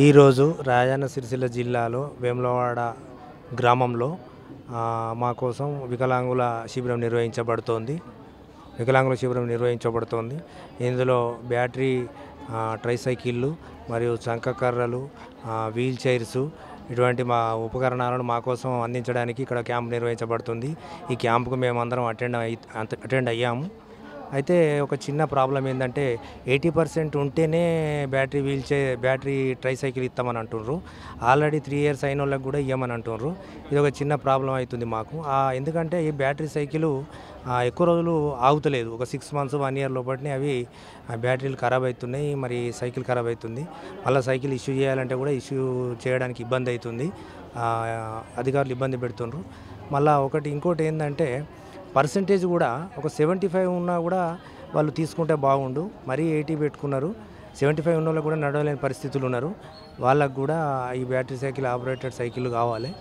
ఈరోజు రాజన్న సిరిసిల్ల జిల్లాలో వేములవాడ గ్రామంలో మా కోసం వికలాంగుల శిబిరం నిర్వహించబడుతోంది. ఇందులో బ్యాటరీ ట్రైసైకిళ్ళు మరియు చంకకర్రలు, వీల్ చైర్స్ ఇటువంటి మా ఉపకరణాలను మా కోసం అందించడానికి ఇక్కడ క్యాంప్ నిర్వహించబడుతుంది. ఈ క్యాంపుకు మేమందరం అటెండ్ అయ్యాము. అయితే ఒక చిన్న ప్రాబ్లం ఏంటంటే 80% ఉంటేనే బ్యాటరీ ట్రైసైకిల్ ఇస్తామని అంటున్నారు. ఆల్రెడీ 3 years అయిన వాళ్ళకి కూడా ఇవ్వమని అంటున్నారు. ఇది ఒక చిన్న ప్రాబ్లం అవుతుంది మాకు. ఎందుకంటే ఈ బ్యాటరీ సైకిల్ ఎక్కువ రోజులు ఆగుతలేదు. ఒక 6 months 1 year లోపటినే అవి బ్యాటరీలు ఖరాబ్ అవుతున్నాయి. మరి సైకిల్ ఖరాబ్ అవుతుంది. మళ్ళీ సైకిల్ ఇష్యూ చేయాలంటే కూడా ఇష్యూ చేయడానికి ఇబ్బంది అవుతుంది. అధికారులు ఇబ్బంది పెడుతున్నారు. మళ్ళీ ఇంకోటి ఏంటంటే పర్సంటేజ్ కూడా ఒక 75 ఉన్నా కూడా వాళ్ళు తీసుకుంటే బాగుండు. మరీ 80 పెట్టుకున్నారు. 75 ఉన్న వాళ్ళు కూడా నడవలేని పరిస్థితులు ఉన్నారు. వాళ్ళకు కూడా ఈ బ్యాటరీ సైకిల్ ఆపరేటెడ్ సైకిల్ కావాలి.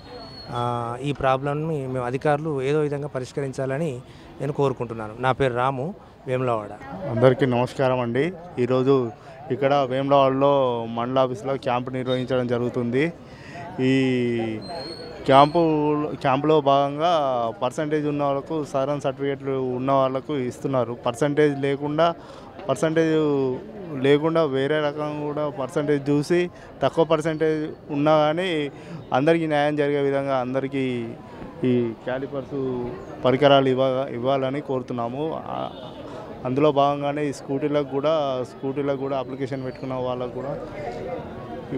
ఈ ప్రాబ్లంని మేము అధికారులు ఏదో విధంగా పరిష్కరించాలని నేను కోరుకుంటున్నాను. నా పేరు రాము, వేములవాడ. అందరికీ నమస్కారం అండి. ఈరోజు ఇక్కడ వేములవాడలో మండల ఆఫీస్లో క్యాంపు నిర్వహించడం జరుగుతుంది. ఈ క్యాంపులో భాగంగా పర్సంటేజ్ ఉన్న వాళ్ళకు సదరన్ సర్టిఫికేట్లు ఉన్న వాళ్ళకు ఇస్తున్నారు. పర్సంటేజ్ లేకుండా వేరే రకంగా కూడా పర్సంటేజ్ చూసి తక్కువ పర్సంటేజ్ ఉన్నా కానీ అందరికీ న్యాయం జరిగే విధంగా అందరికీ ఈ క్యాలిపర్స్ పరికరాలు ఇవ్వాలని కోరుతున్నాము. అందులో భాగంగానే ఈ స్కూటీలకు కూడా అప్లికేషన్ పెట్టుకున్న వాళ్ళకు కూడా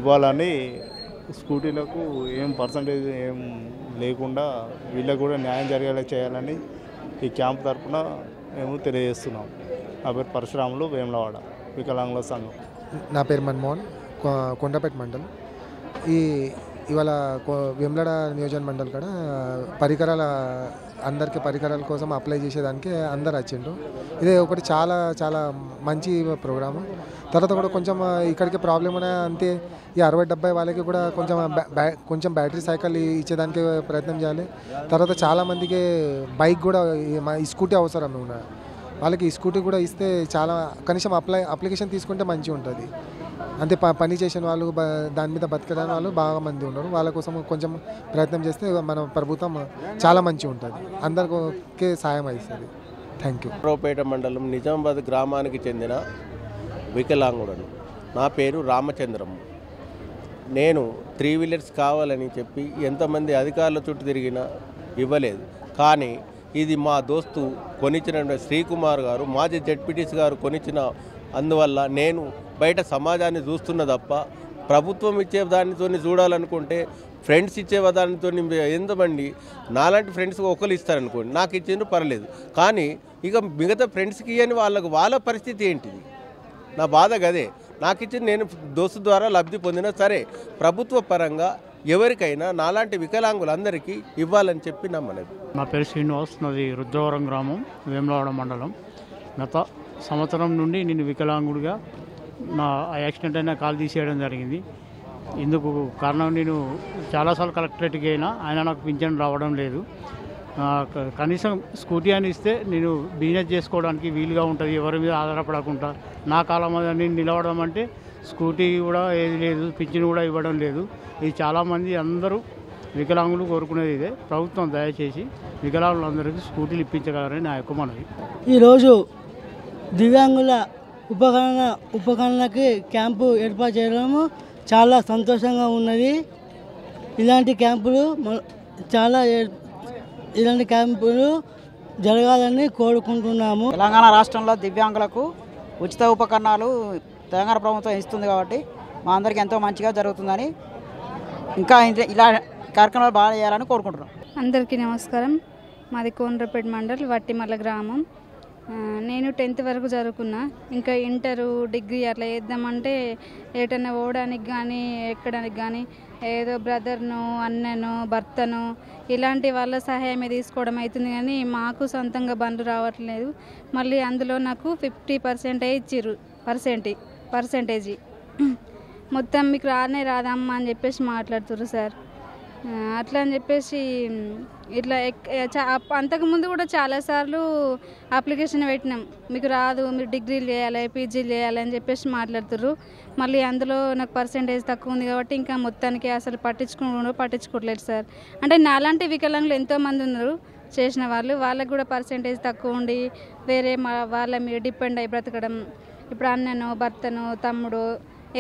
ఇవ్వాలని, స్కూటీలకు ఏం పర్సంటేజ్ ఏం లేకుండా వీళ్ళకు కూడా న్యాయం జరిగేలా చేయాలని ఈ క్యాంప్ తరఫున మేము తెలియజేస్తున్నాం. నా పేరు పరశురాములు, వేములవాడ వికలాంగుల సంఘం. నా పేరు మన్మోహన్, కొండపేట మండలం. ఇవాళ వేములవాడ నియోజక మండలి కాడ అందరికీ పరికరాల కోసం అప్లై చేసేదానికి అందరు వచ్చిండ్రు. ఇదే ఒకటి చాలా చాలా మంచి ప్రోగ్రాము. తర్వాత కూడా కొంచెం ఇక్కడికి ప్రాబ్లం అంతే, ఈ 60-70 వాళ్ళకి కూడా కొంచెం బ్యాటరీ సైకిల్ ఇచ్చేదానికి ప్రయత్నం చేయాలి. తర్వాత చాలామందికి బైక్ కూడా ఈ స్కూటీ అవసరం ఉన్నాయి. వాళ్ళకి ఈ స్కూటీ కూడా ఇస్తే చాలా కనీసం అప్లికేషన్ తీసుకుంటే మంచిగా ఉంటుంది. అంతే పని చేసిన వాళ్ళు, దాని మీద బతకడానికి వాళ్ళు బాగా మంది ఉన్నారు. వాళ్ళ కోసం కొంచెం ప్రయత్నం చేస్తే మన ప్రభుత్వం చాలా మంచిగా ఉంటుంది, అందరికీ సాయం అవుతుంది. Thank you. రావుపేట మండలం నిజామాబాద్ గ్రామానికి చెందిన వికలాంగుడను. నా పేరు రామచంద్రం. నేను 3 wheelers కావాలని చెప్పి ఎంతమంది అధికారుల చుట్టూ తిరిగినా ఇవ్వలేదు. కానీ ఇది మా దోస్తు కొనిచ్చిన శ్రీకుమార్ గారు, మాజీ జెడ్పీటీసీ గారు కొనిచ్చిన అందువల్ల నేను బయట సమాజాన్ని చూస్తున్న తప్ప ప్రభుత్వం ఇచ్చే దానితో చూడాలనుకుంటే ఫ్రెండ్స్ ఇచ్చే దానితో ఎంతమంది నాలాంటి ఫ్రెండ్స్ ఒకరు ఇస్తారనుకోండి, నాకు ఇచ్చిండ్రు పర్లేదు. కానీ ఇక మిగతా ఫ్రెండ్స్కి ఇవ్వని వాళ్ళ పరిస్థితి ఏంటిది? నా బాధ గదే. నాకు ఇచ్చింది నేను దోస్తు ద్వారా లబ్ధి పొందినా సరే, ప్రభుత్వ పరంగా ఎవరికైనా నాలాంటి వికలాంగులందరికీ ఇవ్వాలని చెప్పి నా మనవి. నా పేరు శ్రీనివాస్, నాది రుద్రవరం గ్రామం, వేములవాడ మండలం. గత సంవత్సరం నుండి నేను వికలాంగుడిగా నా యాక్సిడెంట్ అయినా కాలు తీసేయడం జరిగింది. ఇందుకు కారణం నేను చాలాసార్లు కలెక్టరేట్కి అయినా ఆయన నాకు పింఛన్ రావడం లేదు. కనీసం స్కూటీ అని ఇస్తే నేను బిజినెస్ చేసుకోవడానికి వీలుగా ఉంటుంది, ఎవరి మీద ఆధారపడకుండా. నా కాలం మీద నేను నిలవడం అంటే స్కూటీ కూడా ఏది లేదు, పింఛన్ కూడా ఇవ్వడం లేదు. ఇది చాలామంది అందరూ వికలాంగులు కోరుకునేది ఇదే. ప్రభుత్వం దయచేసి వికలాంగులందరికీ స్కూటీలు ఇప్పించగలరని నా యొక్క మనవి. ఈరోజు దివ్యాంగుల ఉపకరణకి క్యాంపు ఏర్పాటు చేయడము చాలా సంతోషంగా ఉన్నది. ఇలాంటి క్యాంపులు జరగాలని కోరుకుంటున్నాము. తెలంగాణ రాష్ట్రంలో దివ్యాంగులకు ఉచిత ఉపకరణాలు తెలంగాణ ప్రభుత్వం ఇస్తుంది కాబట్టి మా అందరికీ ఎంతో మంచిగా జరుగుతుందని, ఇంకా ఇలా కార్యక్రమాలు బాగా చేయాలని కోరుకుంటున్నాం. అందరికీ నమస్కారం. మాది కోనరాపేట మండల్, వట్టిమల్ల గ్రామం. నేను 10th వరకు చదువుకున్నా. ఇంకా ఇంటరు, డిగ్రీ అట్లా చేద్దామంటే ఏటన్నా పోవడానికి కానీ ఎక్కడానికి కానీ ఏదో బ్రదర్ను, అన్నను, భర్తను ఇలాంటి వాళ్ళ సహాయమే తీసుకోవడం అవుతుంది. కానీ మాకు సొంతంగా బండ్లు రావట్లేదు. మళ్ళీ అందులో నాకు 50% ఇచ్చిర్రు, పర్సెంటేజీ మొత్తం మీకు రాదమ్మా అని చెప్పేసి మాట్లాడుతుర్రు సార్. అట్లా అని చెప్పేసి ఇట్లా అంతకుముందు కూడా చాలాసార్లు అప్లికేషన్ పెట్టినాం, మీకు రాదు, మీరు డిగ్రీలు చేయాలి, పీజీలు చేయాలి అని చెప్పేసి మాట్లాడుతుర్రు. మళ్ళీ అందులో నాకు పర్సెంటేజ్ తక్కువ ఉంది కాబట్టి ఇంకా మొత్తానికి అసలు పట్టించుకోవట్లేదు సార్. అంటే నాలాంటి వికలాంగులు ఎంతోమంది ఉన్నారు చేసిన వాళ్ళకు కూడా పర్సెంటేజ్ తక్కువ ఉండి వేరే వాళ్ళ మీద డిపెండ్ అయి బ్రతకడం. ఇప్పుడు అన్ననో భర్తనో తమ్ముడు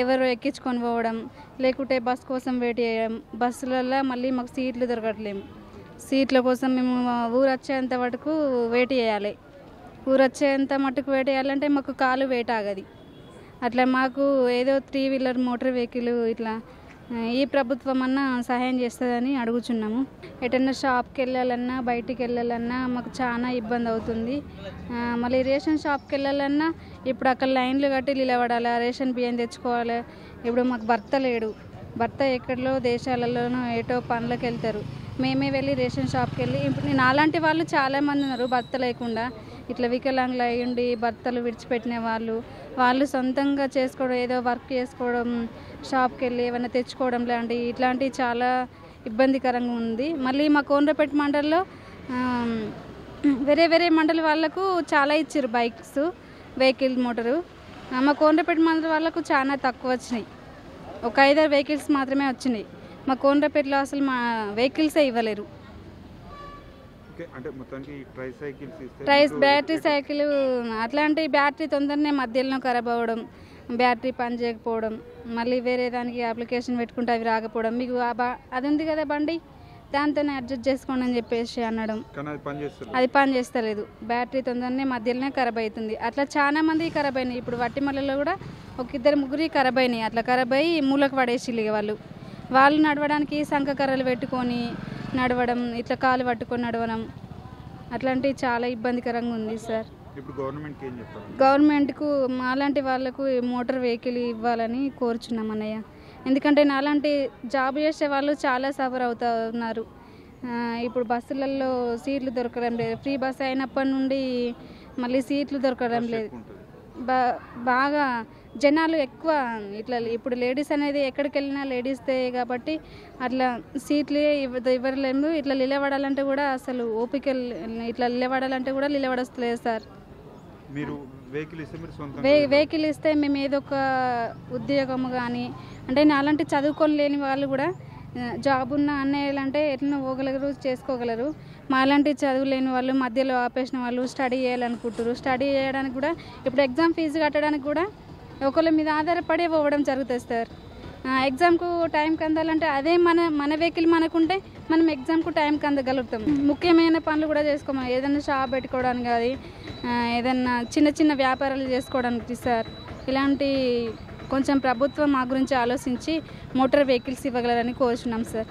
ఎవరు ఎక్కించుకొని పోవడం, లేకుంటే బస్ కోసం వెయిట్ చేయడం. బస్సులలో మళ్ళీ మాకు సీట్లు దొరకట్లేము. సీట్ల కోసం మేము ఊరు వచ్చేంత వరకు వెయిట్ చేయాలి. ఊరు వచ్చేంత మటుకు వెయిట్ చేయాలంటే మాకు కాలు వెయిట్ ఆగది. అట్లా మాకు ఏదో 3 వీలర్ మోటార్ వెహికల్ ఇట్లా ఈ ప్రభుత్వం అన్నా సహాయం చేస్తుందని అడుగుచున్నాము. ఎటన్నా షాప్కి వెళ్ళాలన్నా బయటికి వెళ్ళాలన్నా మాకు చాలా ఇబ్బంది అవుతుంది. మళ్ళీ రేషన్ షాప్కి వెళ్ళాలన్నా ఇప్పుడు అక్కడ లైన్లు కట్టి నిలబడాలి, రేషన్ బియ్యం తెచ్చుకోవాలి. ఇప్పుడు మాకు భర్త లేడు, భర్త ఎక్కడో దేశాలలోనో ఏటో పనులకు వెళ్తారు. మేమే వెళ్ళి రేషన్ షాప్కి వెళ్ళి ఇప్పుడు నాలాంటి వాళ్ళు చాలామంది ఉన్నారు భర్త లేకుండా, ఇట్లా వికలాంగులు అయ్యుండి భర్తలు విడిచిపెట్టిన వాళ్ళు సొంతంగా చేసుకోవడం, ఏదో వర్క్ చేసుకోవడం, షాప్కి వెళ్ళి ఏమైనా తెచ్చుకోవడం ఇట్లాంటివి చాలా ఇబ్బందికరంగా ఉంది. మళ్ళీ మా కోనరాపేట మండలంలో వేరే మండలి వాళ్ళకు చాలా ఇచ్చారు బైక్స్, వెహికల్ మోటారు. మా కోనరాపేట మండలి వాళ్ళకు చాలా తక్కువ వచ్చినాయి, ఒక 5-6 వెహికల్స్ మాత్రమే వచ్చినాయి. మా కోనరాపేటలో అసలు మా వెహికల్సే ఇవ్వలేరు. బ్యాటరీ సైకిల్ అట్లాంటి బ్యాటరీ తొందరనే మధ్యలో ఖరాబ్ అవ్వడం, బ్యాటరీ పని చేయకపోవడం, మళ్ళీ వేరే దానికి అప్లికేషన్ పెట్టుకుంటే అవి రాకపోవడం. మీకు అది ఉంది కదా బండి, దాంతోనే అడ్జస్ట్ చేసుకోండి అని చెప్పేసి అనడం, అది పని చేస్తలేదు. బ్యాటరీ తొందరనే మధ్యలోనే ఖరాబ్ అవుతుంది. అట్లా చాలా మంది ఖరాబ్ అయినాయి. ఇప్పుడు వట్టిమల్లలో కూడా 1-2 ఖరాబ్ అయినాయి. అట్లా ఖరాబ్ అయ్యి మూలకు పడేసి వాళ్ళు నడవడానికి సంకకర్రలు పెట్టుకొని నడవడం, ఇట్లా కాలు పట్టుకొని నడవడం, అట్లాంటివి చాలా ఇబ్బందికరంగా ఉంది సార్. గవర్నమెంట్కు మాలాంటి వాళ్ళకు మోటార్ వెహికల్ ఇవ్వాలని కోరుచున్నాం అన్నయ్య. ఎందుకంటే నాలాంటి జాబ్ చేసే వాళ్ళు చాలా సఫర్ అవుతూ ఉన్నారు. ఇప్పుడు బస్సులలో సీట్లు దొరకడం లేదు. ఫ్రీ బస్ అయినప్పటి నుండి మళ్ళీ సీట్లు దొరకడం లేదు. బాగా జనాలు ఎక్కువ ఇట్లా ఇప్పుడు లేడీస్ అనేది ఎక్కడికి వెళ్ళినా లేడీస్దే కాబట్టి అట్లా సీట్లు ఇవ్వలేము. ఇట్లా నిలబడాలంటే కూడా అసలు ఓపిక, ఇట్లా నిలబడాలంటే కూడా నిలబడలేదు సార్. వెహికల్ ఇస్తే మేము ఏదో ఒక ఉద్యోగము కానీ, అంటే అలాంటి చదువుకొని లేని వాళ్ళు కూడా జాబ్ ఉన్న అన్నయ్యలు అంటే ఎట్లా పోగలరు, చేసుకోగలరు. మాలాంటి చదువు లేని వాళ్ళు, మధ్యలో ఆపేసిన వాళ్ళు స్టడీ చేయాలనుకుంటారు. స్టడీ చేయడానికి కూడా ఇప్పుడు ఎగ్జామ్ ఫీజు కట్టడానికి కూడా ఒకళ్ళ మీద ఆధారపడే పోవడం జరుగుతుంది సార్. ఎగ్జామ్కు టైంకి అందాలంటే అదే మన వెహికల్ మనకుంటే మనం ఎగ్జామ్కు టైంకి అందగలుగుతాం. ముఖ్యమైన పనులు కూడా చేసుకోమని, ఏదైనా షాప్ పెట్టుకోవడానికి కానీ, ఏదైనా చిన్న వ్యాపారాలు చేసుకోవడానికి సార్. ఇలాంటి కొంచెం ప్రభుత్వం మా గురించి ఆలోచించి మోటార్ వెహికల్స్ ఇవ్వగలరని కోరుచున్నాం సార్.